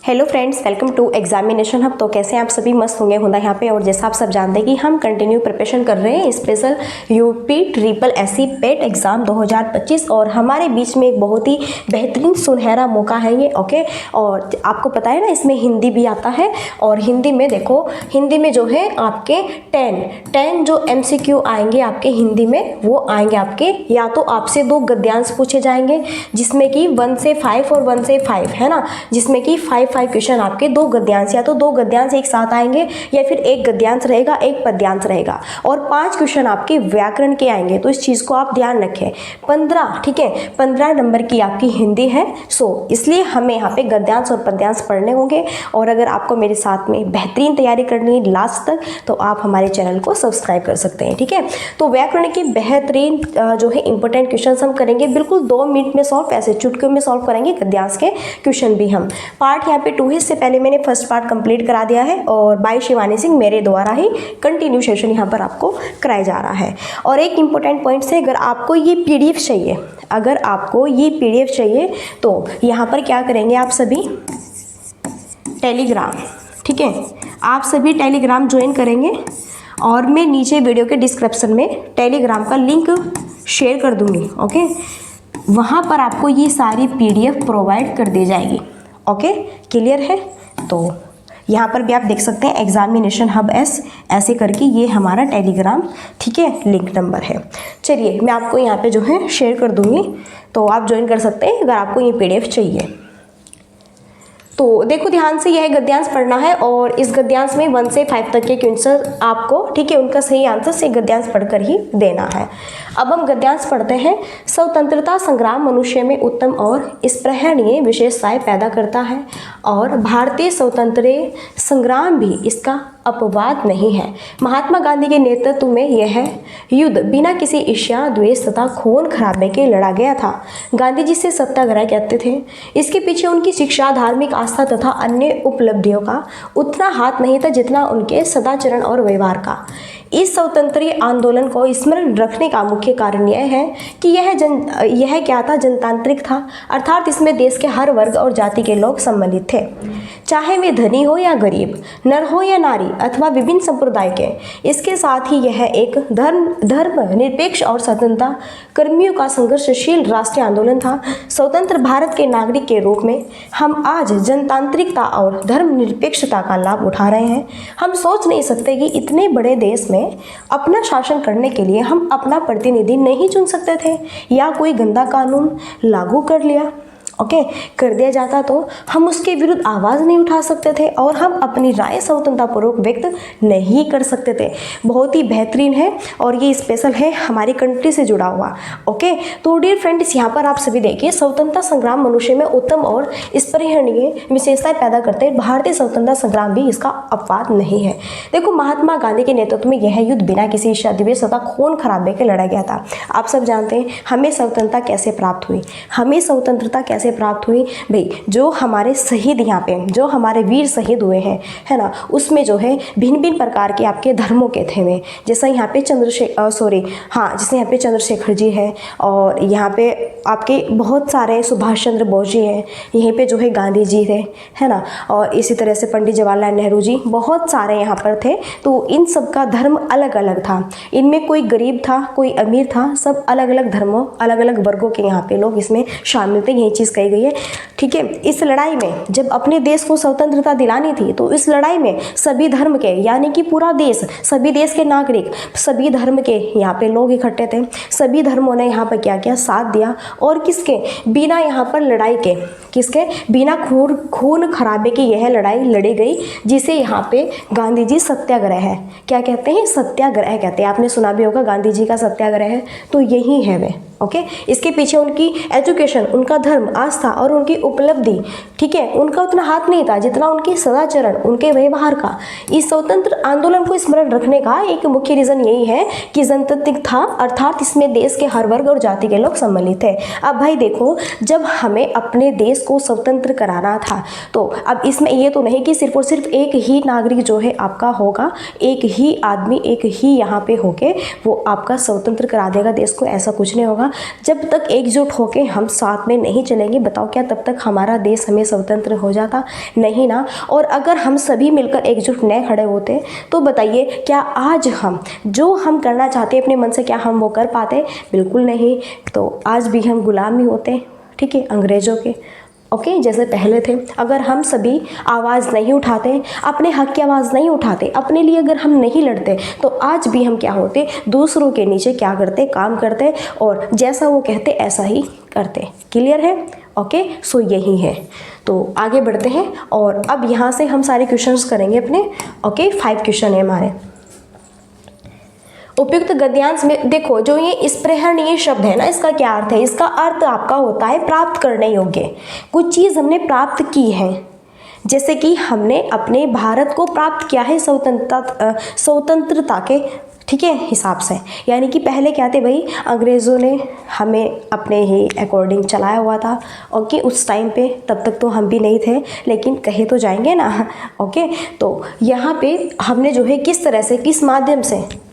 Hello friends, welcome to examination hub. तो कैसे हैं आप सभी? मस्त होंगे होंगे यहाँ पे। और जैसा आप सब जानते हैं कि हम कंटिन्यू प्रिपरेशन कर रहे हैं स्पेशल यूपी ट्रिपल एससी पेट एग्ज़ाम 2025 और हमारे बीच में एक बहुत ही बेहतरीन सुनहरा मौका है ये। ओके, और आपको पता है ना, इसमें हिंदी भी आता है। और हिंदी में देखो, हिंदी में जो है आपके 10 जो MCQ आएंगे आपके हिंदी में, वो आएंगे आपके या तो आपसे 2 गद्यांश पूछे जाएंगे जिसमें कि 1 से 5 और 1 से 5 है ना, जिसमें कि 5 क्वेश्चन आपके 2 गद्यांश, या तो 2 गद्यांश एक साथ आएंगे या फिर एक गद्यांश रहेगा एक पद्यांश रहेगा। और 5 क्वेश्चन आपके व्याकरण के आएंगे। तो इस चीज़ को आप ध्यान रखें। 15, ठीक है, 15 नंबर की आपकी हिंदी है। इसलिए हमें यहाँ पे गद्यांश और पद्यांश पढ़ने होंगे। और अगर आपको मेरे साथ में बेहतरीन तैयारी करनी है लास्ट तक, तो आप हमारे चैनल को सब्सक्राइब कर सकते हैं। ठीक है, तो व्याकरण के बेहतरीन जो है इंपॉर्टेंट क्वेश्चन हम करेंगे बिल्कुल 2 मिनट में सॉल्व, ऐसे चुटकियों में सॉल्व करेंगे गद्यांश के क्वेश्चन भी हम। पार्ट यहाँ पे 2 है, इससे पहले मैंने फर्स्ट पार्ट कंप्लीट करा दिया है और बाय शिवानी सिंह मेरे द्वारा ही कंटिन्यू सेशन यहाँ पर आपको कराया जा रहा है। और एक इंपॉर्टेंट पॉइंट से, अगर आपको ये PDF चाहिए, अगर आपको ये PDF चाहिए तो यहाँ पर क्या करेंगे आप सभी, टेलीग्राम, ठीक है, आप सभी टेलीग्राम ज्वाइन करेंगे। और मैं नीचे वीडियो के डिस्क्रिप्शन में टेलीग्राम का लिंक शेयर कर दूंगी। ओके, वहाँ पर आपको ये सारी PDF प्रोवाइड कर दी जाएगी। ओके, क्लियर है? तो यहाँ पर भी आप देख सकते हैं एग्जामिनेशन हब ऐसे करके ये हमारा टेलीग्राम, ठीक है, लिंक नंबर है। चलिए, मैं आपको यहाँ पे जो है शेयर कर दूंगी, तो आप ज्वाइन कर सकते हैं अगर आपको ये PDF चाहिए। तो देखो ध्यान से, यह गद्यांश पढ़ना है और इस गद्यांश में 1 से 5 तक के क्वेश्चन आपको, ठीक है, उनका सही आंसर से गद्यांश पढ़कर ही देना है। अब हम गद्यांश पढ़ते हैं। स्वतंत्रता संग्राम मनुष्य में उत्तम और स्पृहणीय विशेषताएं पैदा करता है और भारतीय स्वतंत्रता संग्राम भी इसका अपवाद नहीं है। महात्मा गांधी के नेतृत्व में यह युद्ध बिना किसी ईर्ष्या, द्वेष तथा खून खराबे के लड़ा गया था। गांधी जी से सत्याग्रह कहते थे। इसके पीछे उनकी शिक्षा, धार्मिक आस्था तथा अन्य उपलब्धियों का उतना हाथ नहीं था जितना उनके सदाचरण और व्यवहार का। इस स्वतंत्रता आंदोलन को स्मरण रखने का मुख्य कारण यह है कि यह क्या था, जनतांत्रिक था, अर्थात इसमें देश के हर वर्ग और जाति के लोग सम्मिलित थे, चाहे वे धनी हो या गरीब, नर हो या नारी अथवा विभिन्न संप्रदाय के। इसके साथ ही यह एक धर्म निरपेक्ष और स्वतंत्रता कर्मियों का संघर्षशील राष्ट्रीय आंदोलन था। स्वतंत्र भारत के नागरिक के रूप में हम आज जनतांत्रिकता और धर्मनिरपेक्षता का लाभ उठा रहे हैं। हम सोच नहीं सकते कि इतने बड़े देश में अपना शासन करने के लिए हम अपना प्रतिनिधि नहीं चुन सकते थे या कोई गंदा कानून लागू कर लिया, ओके, कर दिया जाता तो हम उसके विरुद्ध आवाज़ नहीं उठा सकते थे और हम अपनी राय स्वतंत्रतापूर्वक व्यक्त नहीं कर सकते थे। बहुत ही बेहतरीन है और ये स्पेशल है हमारी कंट्री से जुड़ा हुआ। ओके, तो डियर फ्रेंड्स, यहाँ पर आप सभी देखिए, स्वतंत्रता संग्राम मनुष्य में उत्तम और स्पृहणीय विशेषताएं पैदा करते हैं। भारतीय स्वतंत्रता संग्राम भी इसका अपवाद नहीं है। देखो, महात्मा गांधी के नेतृत्व में यह युद्ध बिना किसी ईर्ष्या, द्वेष तथा खून खराबे के लड़ा गया था। आप सब जानते हैं हमें स्वतंत्रता कैसे प्राप्त हुई, हमें स्वतंत्रता कैसे प्राप्त हुई भाई। जो हमारे शहीद, यहाँ पे जो हमारे वीर शहीद हुए हैं, है ना, उसमें जो है भिन्न भिन्न प्रकार के आपके धर्मों के थे वे। जैसे यहाँ पे जैसे यहाँ पे चंद्रशेखर जी है और यहाँ पे आपके बहुत सारे सुभाष चंद्र बोस जी हैं, यहीं पे जो है गांधी जी थे, है ना, और इसी तरह से पंडित जवाहरलाल नेहरू जी, बहुत सारे यहाँ पर थे। तो इन सब का धर्म अलग अलग था, इनमें कोई गरीब था, कोई अमीर था, सब अलग अलग धर्मों, अलग अलग वर्गों के यहाँ पे लोग इसमें शामिल थे। यही चीज़ कही गई है, ठीक है। इस लड़ाई में जब अपने देश को स्वतंत्रता दिलानी थी, तो इस लड़ाई में सभी धर्म के, यानी कि पूरा देश, सभी देश के नागरिक, सभी धर्म के यहाँ पे लोग इकट्ठे थे। सभी धर्मों ने यहाँ पर क्या किया, साथ दिया। और किसके बिना, यहाँ पर लड़ाई के, किसके बिना खून खराबे की यह लड़ाई लड़ी गई, जिसे यहाँ पे गांधी जी सत्याग्रह है, क्या कहते हैं, सत्याग्रह कहते हैं। आपने सुना भी होगा गांधी जी का सत्याग्रह है, तो यही है वे। ओके, इसके पीछे उनकी एजुकेशन, उनका धर्म, आस्था और उनकी उपलब्धि, ठीक है, उनका उतना हाथ नहीं था जितना उनके सदाचरण, उनके व्यवहार का। इस स्वतंत्र आंदोलन को स्मरण रखने का एक मुख्य रीजन यही है कि जनतांत्रिक था, अर्थात इसमें देश के हर वर्ग और जाति के लोग सम्मिलित थे। अब भाई देखो, जब हमें अपने देश को स्वतंत्र कराना था, तो अब इसमें ये तो नहीं कि सिर्फ और सिर्फ एक ही नागरिक जो है आपका होगा, एक ही आदमी, एक ही यहाँ पे होके वो आपका स्वतंत्र करा देगा देश को, ऐसा कुछ नहीं होगा। जब तक एकजुट होके हम साथ में नहीं चलेंगे, नहीं, बताओ क्या तब तक हमारा देश हमें स्वतंत्र हो जाता? नहीं ना। और अगर हम सभी मिलकर एकजुट न खड़े होते तो बताइए क्या आज हम जो हम करना चाहते हैं अपने मन से, क्या हम वो कर पाते? बिल्कुल नहीं। तो आज भी हम गुलाम ही होते, ठीक है, अंग्रेज़ों के, ओके, जैसे पहले थे। अगर हम सभी आवाज़ नहीं उठाते, अपने हक की आवाज़ नहीं उठाते, अपने लिए अगर हम नहीं लड़ते, तो आज भी हम क्या होते? दूसरों के नीचे क्या करते? काम करते, और जैसा वो कहते ऐसा ही करते। क्लियर है? ओके, सो यही है। तो आगे बढ़ते हैं और अब यहाँ से हम सारे क्वेश्चंस करेंगे अपने। ओके, 5 क्वेश्चन है हमारे। उपयुक्त गद्यांश में देखो, जो ये स्पृहणीय शब्द है ना, इसका क्या अर्थ है? इसका अर्थ आपका होता है प्राप्त करने योग्य। कुछ चीज़ हमने प्राप्त की है, जैसे कि हमने अपने भारत को प्राप्त किया है स्वतंत्रता के, ठीक है, हिसाब से। यानी कि पहले क्या थे भाई, अंग्रेज़ों ने हमें अपने ही अकॉर्डिंग चलाया हुआ था। ओके, उस टाइम पे तब तक तो हम भी नहीं थे, लेकिन कहे तो जाएंगे ना। ओके, तो यहाँ पे हमने जो है किस तरह से, किस माध्यम से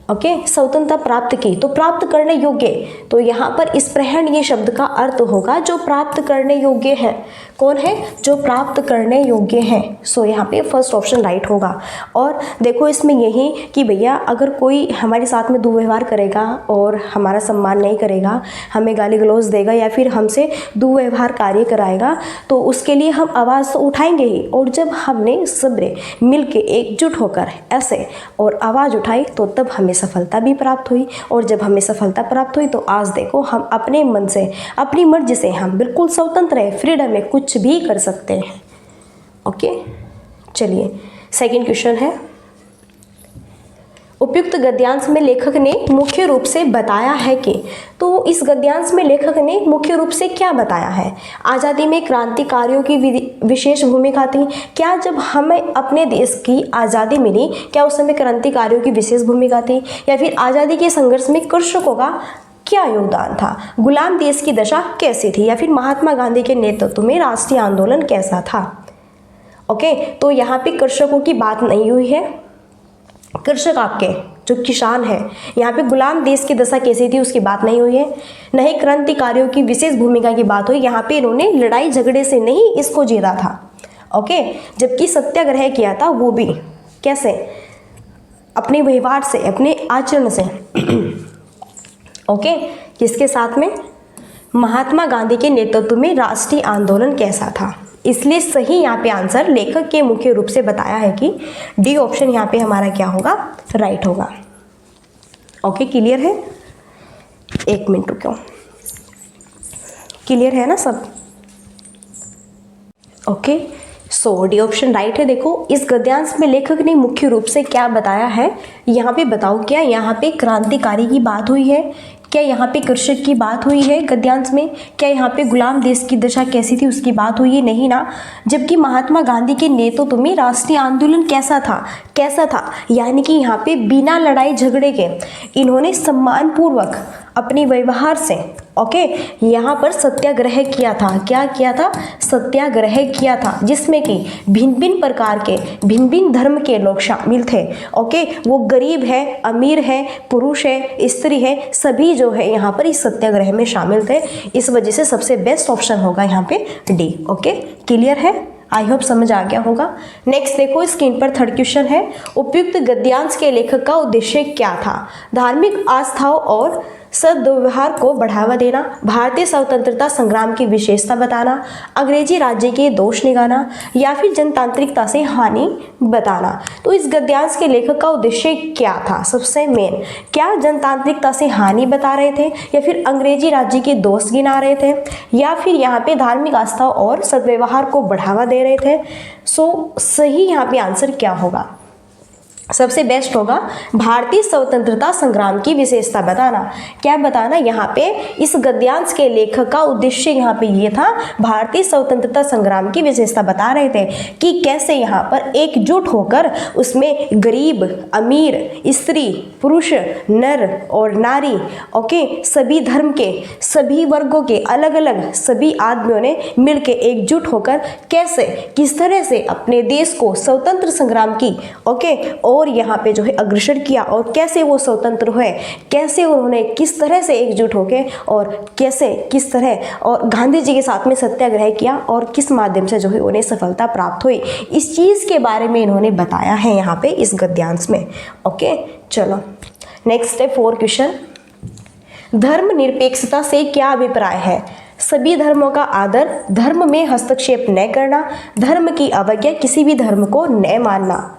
ओके स्वतंत्रता प्राप्त की, तो प्राप्त करने योग्य। तो यहाँ पर स्पृहणीय शब्द का अर्थ होगा जो प्राप्त करने योग्य है। कौन है? जो प्राप्त करने योग्य है। सो यहाँ पे फर्स्ट ऑप्शन राइट होगा। और देखो इसमें यही कि भैया अगर कोई हमारे साथ में दुर्व्यवहार करेगा और हमारा सम्मान नहीं करेगा, हमें गाली गलौज देगा या फिर हमसे दुर्व्यवहार कार्य कराएगा, तो उसके लिए हम आवाज़ तो उठाएंगे ही। और जब हमने सबरे मिल के एकजुट होकर ऐसे और आवाज़ उठाई तो तब हमें सफलता भी प्राप्त हुई। और जब हमें सफलता प्राप्त हुई तो आज देखो हम अपने मन से, अपनी मर्जी से हम बिल्कुल स्वतंत्र है, फ्रीडम है, कुछ भी कर सकते हैं। ओके, चलिए सेकंड क्वेश्चन है, उपयुक्त गद्यांश में लेखक ने मुख्य रूप से बताया है कि, तो इस गद्यांश में लेखक ने मुख्य रूप से क्या बताया है? आज़ादी में क्रांतिकारियों की विशेष भूमिका थी। क्या जब हमें अपने देश की आज़ादी मिली, क्या उस समय क्रांतिकारियों की विशेष भूमिका थी? या फिर आज़ादी के संघर्ष में कृषकों का क्या योगदान था? गुलाम देश की दशा कैसी थी? या फिर महात्मा गांधी के नेतृत्व में राष्ट्रीय आंदोलन कैसा था? ओके, तो यहाँ पे कृषकों की बात नहीं हुई है। कृषक आपके जो किसान है, यहाँ पे गुलाम देश की दशा कैसी थी उसकी बात नहीं हुई है। न ही क्रांतिकारियों की विशेष भूमिका की बात हुई। यहाँ पे इन्होंने लड़ाई झगड़े से नहीं इसको जीता था। ओके, जबकि सत्याग्रह किया था वो भी कैसे? अपने व्यवहार से, अपने आचरण से। ओके, किसके साथ में? महात्मा गांधी के नेतृत्व में राष्ट्रीय आंदोलन कैसा था। इसलिए सही यहाँ पे आंसर लेखक के मुख्य रूप से बताया है कि डी ऑप्शन यहाँ पे हमारा क्या होगा? राइट होगा। ओके, क्लियर है? एक मिनट रुको, क्लियर है ना सब? ओके, सो डी ऑप्शन राइट है। देखो इस गद्यांश में लेखक ने मुख्य रूप से क्या बताया है, यहाँ पे बताओ। क्या यहाँ पे क्रांतिकारी की बात हुई है? क्या यहाँ पे कृषक की बात हुई है गद्यांश में? क्या यहाँ पे गुलाम देश की दशा कैसी थी उसकी बात हुई है? नहीं ना। जबकि महात्मा गांधी के नेतृत्व में राष्ट्रीय आंदोलन कैसा था? कैसा था यानी कि यहाँ पे बिना लड़ाई झगड़े के इन्होंने सम्मानपूर्वक अपने व्यवहार से ओके यहाँ पर सत्याग्रह किया था। क्या किया था? सत्याग्रह किया था, जिसमें कि भिन्न भिन्न प्रकार के, भिन्न भिन्न धर्म के लोग शामिल थे। ओके, वो गरीब है, अमीर है, पुरुष है, स्त्री है, सभी जो है यहाँ पर इस सत्याग्रह में शामिल थे। इस वजह से सबसे बेस्ट ऑप्शन होगा यहाँ पे डी। ओके, क्लियर है? आई होप समझ आ गया होगा। नेक्स्ट देखो स्क्रीन पर थर्ड क्वेश्चन है, उपयुक्त गद्यांश के लेखक का उद्देश्य क्या था? धार्मिक आस्थाओं और सद्व्यवहार को बढ़ावा देना, भारतीय स्वतंत्रता संग्राम की विशेषता बताना, अंग्रेजी राज्य के दोष निगाना, या फिर जनतांत्रिकता से हानि बताना। तो इस गद्यांश के लेखक का उद्देश्य क्या था? सबसे मेन, क्या जनतांत्रिकता से हानि बता रहे थे, या फिर अंग्रेजी राज्य के दोष गिना रहे थे, या फिर यहाँ पे धार्मिक आस्था और सद्व्यवहार को बढ़ावा दे रहे थे? सो सही यहाँ पे आंसर क्या होगा? सबसे बेस्ट होगा भारतीय स्वतंत्रता संग्राम की विशेषता बताना। क्या बताना? यहाँ पे इस गद्यांश के लेखक का उद्देश्य यहाँ पे ये था, भारतीय स्वतंत्रता संग्राम की विशेषता बता रहे थे कि कैसे यहाँ पर एकजुट होकर उसमें गरीब, अमीर, स्त्री, पुरुष, नर और नारी, ओके, सभी धर्म के, सभी वर्गों के, अलग अलग सभी आदमियों ने मिलकर एकजुट होकर कैसे, किस तरह से अपने देश को स्वतंत्र संग्राम की ओके और यहाँ पे जो है अग्रसर किया और कैसे वो स्वतंत्र हुए, कैसे उन्होंने किस तरह से एकजुट होके और कैसे किस तरह और गांधी जी के साथ में सत्याग्रह किया और किस माध्यम से जो है उन्हें सफलता प्राप्त हुई, इस चीज़ के बारे में इन्होंने बताया है यहाँ पे इस गद्यांश में। ओके, चलो नेक्स्ट है 4 क्वेश्चन। धर्मनिरपेक्षता से क्या अभिप्राय है? सभी धर्मों का आदर, धर्म में हस्तक्षेप न करना, धर्म की अवज्ञा, किसी भी धर्म को न मानना।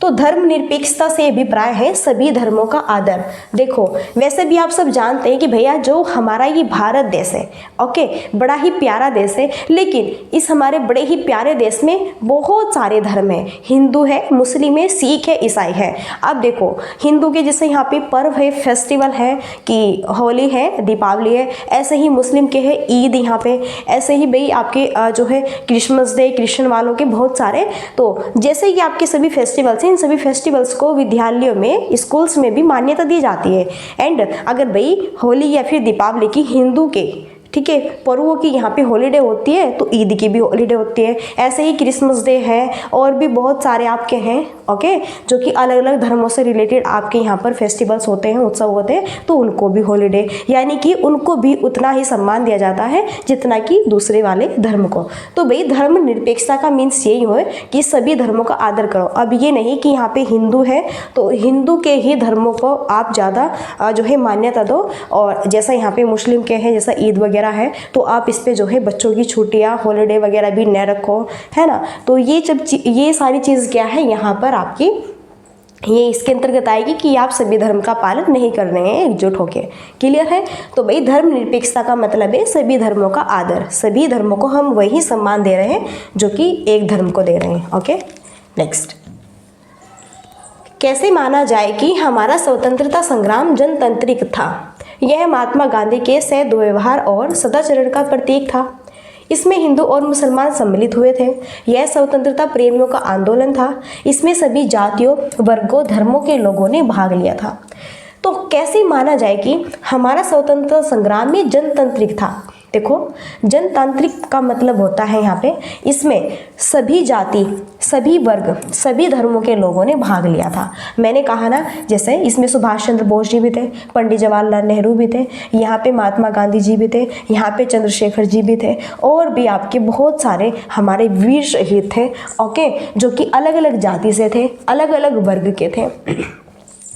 तो धर्मनिरपेक्षता से अभिप्राय है सभी धर्मों का आदर। देखो वैसे भी आप सब जानते हैं कि भैया जो हमारा ये भारत देश है, ओके, बड़ा ही प्यारा देश है, लेकिन इस हमारे बड़े ही प्यारे देश में बहुत सारे धर्म हैं। हिंदू है, मुस्लिम है, सिख है, ईसाई है। अब देखो हिंदू के जैसे यहाँ पे पर्व है, फेस्टिवल है कि होली है, दीपावली है, ऐसे ही मुस्लिम के है ईद यहाँ पे, ऐसे ही भाई आपके जो है क्रिसमस डे, क्रिश्चियन वालों के बहुत सारे। तो जैसे कि आपके सभी फेस्टिवल्स, इन सभी फेस्टिवल्स को विद्यालयों में, स्कूल्स में भी मान्यता दी जाती है। एंड अगर भाई होली या फिर दीपावली की हिंदू के, ठीक है, पर्वों की यहाँ पे हॉलीडे होती है तो ईद की भी हॉलीडे होती है। ऐसे ही क्रिसमस डे है और भी बहुत सारे आपके हैं, ओके, जो कि अलग अलग धर्मों से रिलेटेड आपके यहाँ पर फेस्टिवल्स होते हैं, उत्सव होते हैं, तो उनको भी हॉलीडे, यानी कि उनको भी उतना ही सम्मान दिया जाता है जितना कि दूसरे वाले धर्म को। तो भाई धर्मनिरपेक्षता का मीन्स यही हो कि सभी धर्मों का आदर करो। अब ये नहीं कि यहाँ पे हिंदू है तो हिंदू के ही धर्मों को आप ज़्यादा जो है मान्यता दो, और जैसा यहाँ पे मुस्लिम के हैं जैसा ईद वगैरह है तो आप इस पे जो है बच्चों की छुट्टियां, हॉलीडे वगैरह भी न रखो, है ना। तो ये सारी चीज़ क्या है यहाँ पर आपकी, ये इसके अंतर्गत आएगी कि आप सभी धर्म का पालन नहीं कर रहे हैं एकजुट होके। क्लियर है? तो भाई धर्मनिरपेक्षता का मतलब है सभी धर्मों का आदर, सभी धर्मों को हम वही सम्मान दे रहे हैं जो कि एक धर्म को दे रहे हैं। ओके, नेक्स्ट, कैसे माना जाए कि हमारा स्वतंत्रता संग्राम जनतांत्रिक था? यह महात्मा गांधी के सद्व्यवहार और सदाचरण का प्रतीक था। इसमें हिंदू और मुसलमान सम्मिलित हुए थे। यह स्वतंत्रता प्रेमियों का आंदोलन था। इसमें सभी जातियों, वर्गों, धर्मों के लोगों ने भाग लिया था। तो कैसे माना जाए कि हमारा स्वतंत्रता संग्राम में जनतांत्रिक था? देखो जनतांत्रिक का मतलब होता है यहाँ पे, इसमें सभी जाति, सभी वर्ग, सभी धर्मों के लोगों ने भाग लिया था। मैंने कहा ना, जैसे इसमें सुभाष चंद्र बोस जी भी थे, पंडित जवाहरलाल नेहरू भी थे, यहाँ पे महात्मा गांधी जी भी थे, यहाँ पे चंद्रशेखर जी भी थे, और भी आपके बहुत सारे हमारे वीर शहीद थे, ओके, जो कि अलग अलग जाति से थे, अलग अलग वर्ग के थे,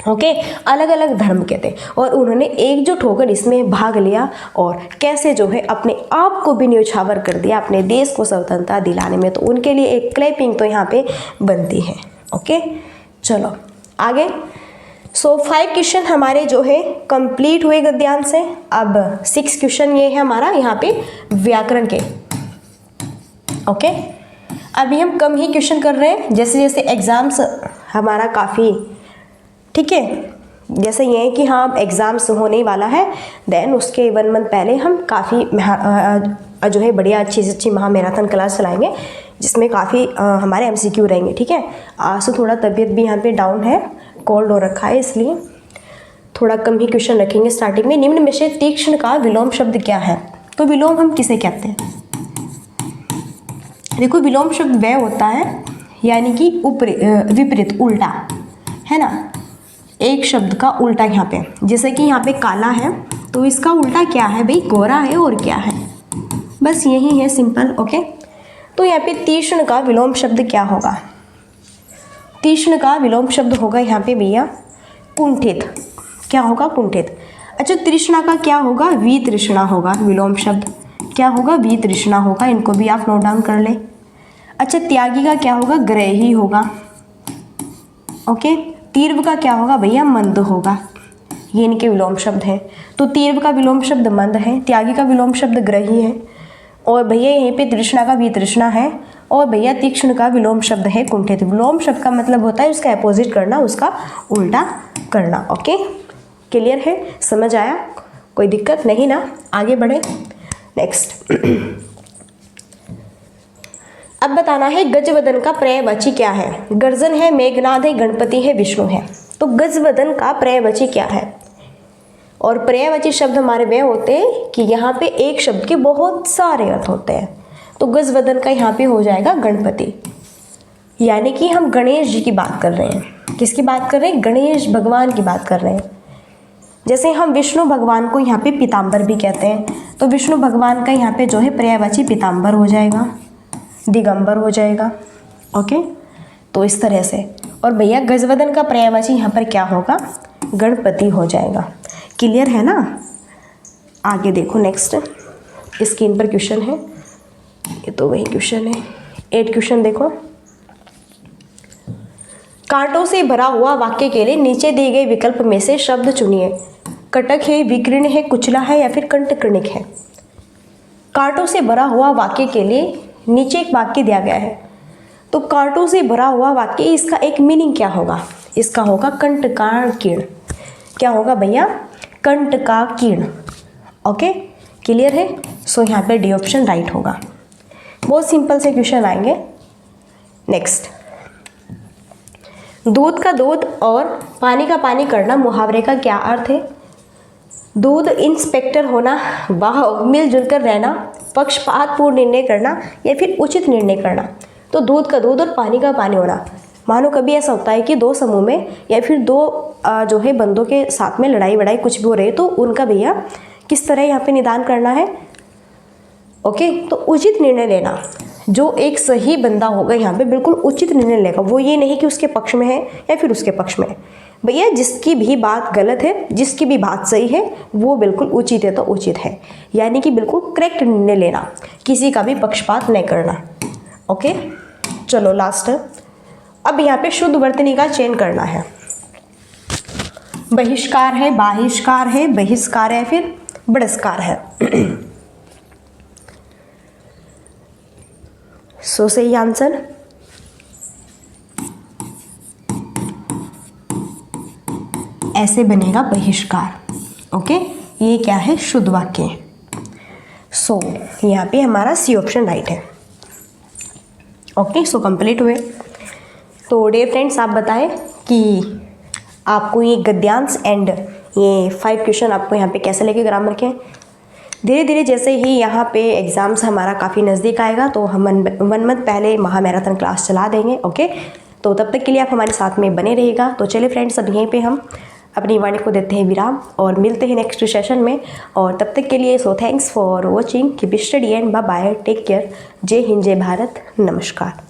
ओके, अलग अलग धर्म के थे, और उन्होंने एकजुट होकर इसमें भाग लिया और कैसे जो है अपने आप को भी न्यौछावर कर दिया अपने देश को स्वतंत्रता दिलाने में। तो उनके लिए एक क्लैपिंग तो यहाँ पे बनती है। ओके, चलो आगे। सो 5 क्वेश्चन हमारे जो है कंप्लीट हुए गद्यांश से। अब 6 क्वेश्चन ये है हमारा यहाँ पे व्याकरण के। ओके, अभी हम कम ही क्वेश्चन कर रहे हैं, जैसे जैसे एग्जाम्स हमारा काफ़ी, ठीक है, जैसे ये है कि हाँ एग्ज़ाम्स होने वाला है, देन उसके 1 मंथ पहले हम काफ़ी जो है बढ़िया अच्छी से अच्छी महामैराथन क्लास चलाएंगे, जिसमें काफ़ी हमारे MCQ रहेंगे। ठीक है, आज तो थोड़ा तबीयत भी यहाँ पे डाउन है, कोल्ड हो रखा है, इसलिए थोड़ा कम ही क्वेश्चन रखेंगे स्टार्टिंग में। निम्न में से तीक्ष्ण का विलोम शब्द क्या है? तो विलोम हम किसे कहते हैं? देखो विलोम शब्द वह होता है यानी कि विपरीत, उल्टा, है ना, एक शब्द का उल्टा। यहाँ पे जैसे कि यहाँ पे काला है तो इसका उल्टा क्या है भाई? गोरा है, और क्या है? बस यही है, सिंपल। ओके, तो यहाँ पे तीक्ष्ण का विलोम शब्द क्या होगा? तीक्ष्ण का विलोम शब्द होगा यहाँ पे भैया कुंठित। क्या होगा? कुंठित। अच्छा, तृष्णा का क्या होगा? वितृष्णा होगा। विलोम शब्द क्या होगा? वितृष्णा होगा। इनको भी आप नोट डाउन कर ले। अच्छा, त्यागी का क्या होगा? ग्रही होगा। ओके, तीर्व का क्या होगा भैया? मंद होगा। ये इनके विलोम शब्द हैं। तो तीर्व का विलोम शब्द मंद है, त्यागी का विलोम शब्द ग्रही है, और भैया यहीं पे तृष्णा का वितृष्णा है, और भैया तीक्ष्ण का विलोम शब्द है कुंठित। विलोम शब्द का मतलब होता है उसका अपोजिट करना, उसका उल्टा करना। ओके, क्लियर है? समझ आया? कोई दिक्कत नहीं ना? आगे बढ़े। नेक्स्ट, अब बताना है गजवदन का पर्यायवाची क्या है? गर्जन है, मेघनाद है, गणपति है, विष्णु है। तो गजवदन का पर्यायवाची क्या है? और पर्यायवाची शब्द हमारे वे होते हैं कि यहाँ पे एक शब्द के बहुत सारे अर्थ होते हैं। तो गजवदन का यहाँ पे हो जाएगा गणपति। यानी कि हम गणेश जी की बात कर रहे हैं। किसकी बात कर रहे हैं? गणेश भगवान की बात कर रहे हैं। जैसे हम विष्णु भगवान को यहाँ पे पीताम्बर भी कहते हैं, तो विष्णु भगवान का यहाँ पे जो है पर्यायवाची पीताम्बर हो जाएगा, दिगंबर हो जाएगा। ओके, तो इस तरह से। और भैया गजवदन का पर्यायवाची यहाँ पर क्या होगा? गणपति हो जाएगा। क्लियर है ना? आगे देखो, नेक्स्ट स्क्रीन पर क्वेश्चन है, ये तो वही क्वेश्चन है। 8 क्वेश्चन देखो। कांटों से भरा हुआ वाक्य के लिए नीचे दिए गए विकल्प में से शब्द चुनिए। कटक है, विकीर्ण है, कुचला है या फिर कंटकणिक है। कांटों से भरा हुआ वाक्य के लिए नीचे एक वाक्य दिया गया है, तो कांटों से भरा हुआ वाक्य, इसका एक मीनिंग क्या होगा? इसका होगा कंटकाकीर्ण। क्या होगा भैया? कंटकाकीर्ण। ओके, क्लियर है? सो यहाँ पे डी ऑप्शन राइट होगा। बहुत सिंपल से क्वेश्चन आएंगे। नेक्स्ट, दूध का दूध और पानी का पानी करना मुहावरे का क्या अर्थ है? दूध इंस्पेक्टर होना, वाह, मिलजुल कर रहना, पक्षपातपूर्ण निर्णय करना या फिर उचित निर्णय करना। तो दूध का दूध और पानी का पानी होना। मानो कभी ऐसा होता है कि दो समूह में या फिर दो जो है बंदों के साथ में लड़ाई वड़ाई कुछ भी हो रही है, तो उनका भैया किस तरह यहाँ पे निदान करना है? ओके, तो उचित निर्णय लेना। जो एक सही बंदा होगा यहाँ पे बिल्कुल उचित निर्णय लेगा। वो ये नहीं कि उसके पक्ष में है या फिर उसके पक्ष में है। भैया जिसकी भी बात गलत है, जिसकी भी बात सही है, वो बिल्कुल उचित है तो उचित है, यानी कि बिल्कुल करेक्ट निर्णय लेना, किसी का भी पक्षपात नहीं करना। ओके, चलो लास्ट। अब यहाँ पे शुद्ध वर्तनी का चयन करना है। बहिष्कार है, बाहिष्कार है, बहिष्कार है, फिर बहिष्कार है। सो सही आंसर ऐसे बनेगा बहिष्कार। ओके, ये क्या है? शुद्ध वाक्य। सो यहाँ पे हमारा सी ऑप्शन राइट है। ओके, सो कंप्लीट हुए। तो डियर फ्रेंड्स, आप बताएं कि आपको ये गद्यांश एंड ये 5 क्वेश्चन आपको यहाँ पे कैसे लगे ग्रामर के। धीरे धीरे जैसे ही यहाँ पे एग्ज़ाम्स हमारा काफ़ी नज़दीक आएगा, तो हम 1 मंथ पहले महामैराथन क्लास चला देंगे। ओके, तो तब तक के लिए आप हमारे साथ में बने रहिएगा। तो चलिए फ्रेंड्स, अब यहीं पे हम अपनी वाणी को देते हैं विराम और मिलते हैं नेक्स्ट सेशन में। और तब तक के लिए so thanks for watching, keep study and bye bye, take care. जय हिंद, जय भारत, नमस्कार।